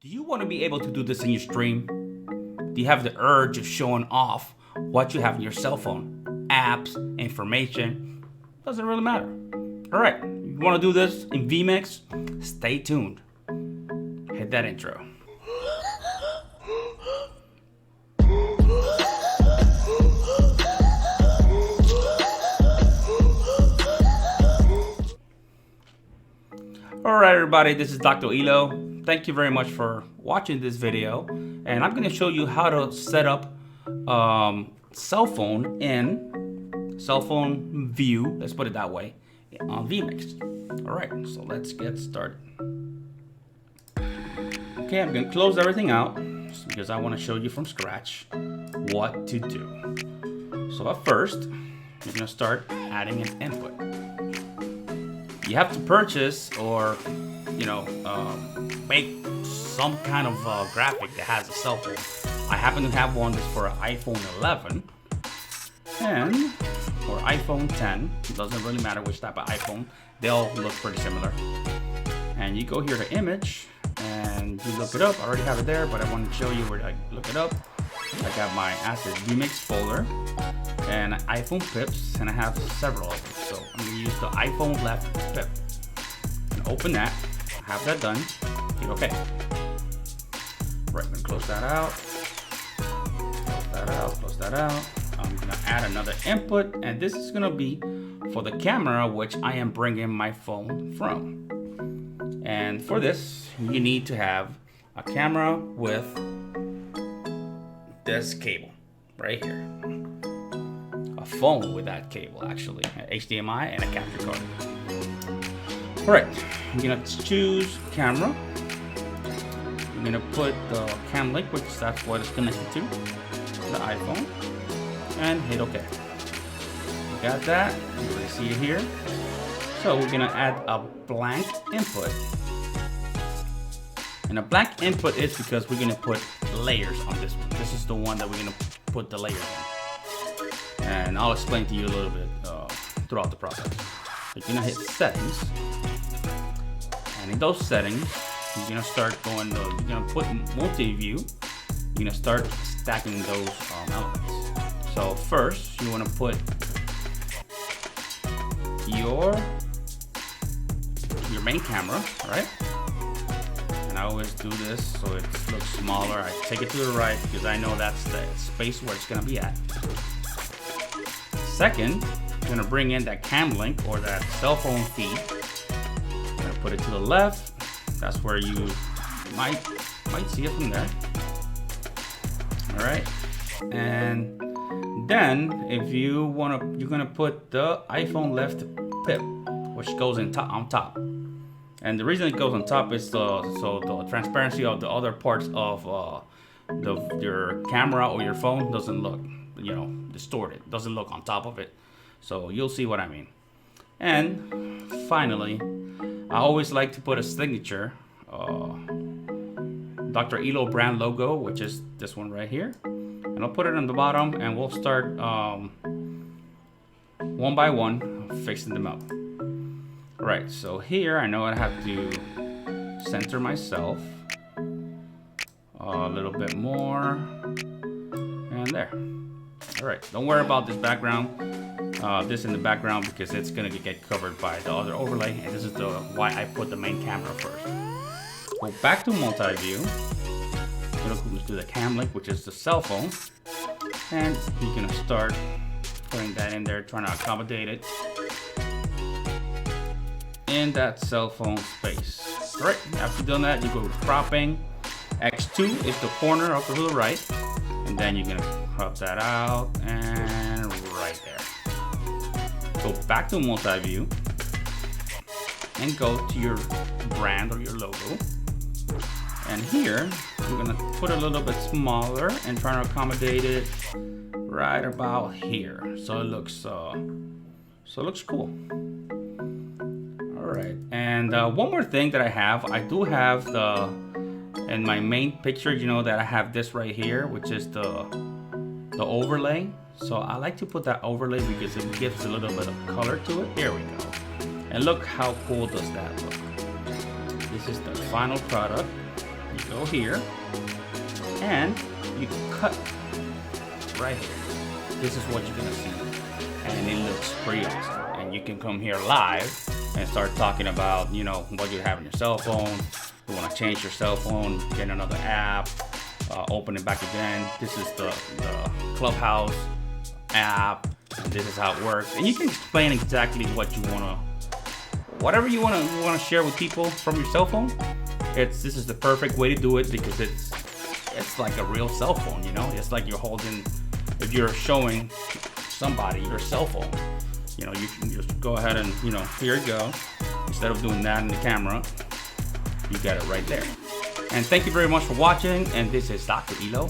Do you want to be able to do this in your stream? Do you have the urge of showing off what you have in your cell phone? Apps, information, doesn't really matter. All right, you want to do this in vMix? Stay tuned. Hit that intro. Alright everybody, this is Dr. ELO. Thank you very much for watching this video. And I'm going to show you how to set up cell phone view, let's put it that way, on vMix. Alright, so let's get started. Okay, I'm going to close everything out because I want to show you from scratch what to do. So at first, you're going to start adding an input. You have to purchase or, make some kind of graphic that has a cell phone. I happen to have one that's for an iPhone 11 or iPhone 10. It doesn't really matter which type of iPhone. They all look pretty similar. And you go here to image and you look it up. I already have it there, but I want to show you where I look it up. I got my assets vMix folder and iPhone pips, and I have several of them. So I'm going to use the iPhone left pip and open that. Have that done. Hit OK. Right, I'm going to close that out. Close that out. Close that out. I'm going to add another input, and this is going to be for the camera, which I am bringing my phone from. And for this, you need to have a camera with this cable right here. A phone with that cable, actually, HDMI and a capture card. All right, I'm gonna choose camera. I'm gonna put the cam link, which that's what it's connected to, the iPhone, and hit OK. We got that. You can see it here. So we're gonna add a blank input. And a blank input is because we're gonna put layers on this one. This is the one that we're gonna put the layers on. And I'll explain to you a little bit throughout the process. You're gonna hit settings. And in those settings, you're gonna start going to, you're gonna put multi-view. You're gonna start stacking those elements. So first, you wanna put your main camera, right? And I always do this so it looks smaller. I take it to the right because I know that's the space where it's gonna be at. Second, you're gonna bring in that cam link or that cell phone feed. I'm gonna put it to the left. That's where you might see it from there. All right, and then if you wanna, you're gonna put the iPhone left pip, which goes on top. And the reason it goes on top is so the transparency of the other parts of your camera or your phone doesn't look, distorted. Doesn't look on top of it. So you'll see what I mean. And finally, I always like to put a signature, Dr. ELO brand logo, which is this one right here. And I'll put it on the bottom, and we'll start one by one fixing them up. All right, so here I know I have to center myself a little bit more, and there. All right, don't worry about this background, this in the background, because it's gonna get covered by the other overlay, and this is why I put the main camera first. Go back to multi-view. Let's do the cam link, which is the cell phone, and you're gonna start putting that in there, trying to accommodate it in that cell phone space. All right, after you've done that, you go to cropping. X2 is the corner up to the right, and then you're gonna crop that out and right there. Go back to multi-view and go to your brand or your logo. And here, I'm gonna put it a little bit smaller and try to accommodate it right about here. So it looks cool. All right, and one more thing that I do have in my main picture, that I have this right here, which is the overlay. So I like to put that overlay because it gives a little bit of color to it. Here we go. And look how cool does that look. This is the final product. You go here, and you cut right here. This is what you're gonna see, and it looks pretty awesome. And you can come here live and start talking about, you know, what you have on your cell phone. You want to change your cell phone, get another app, open it back again. This is the Clubhouse app. And this is how it works, and you can explain exactly what you wanna, whatever you wanna share with people from your cell phone. This is the perfect way to do it because it's like a real cell phone, you know. It's like you're holding, if you're showing somebody your cell phone, you know, you can just go ahead and, you know, here you go. Instead of doing that in the camera, you got it right there. And thank you very much for watching. And this is Dr. ELO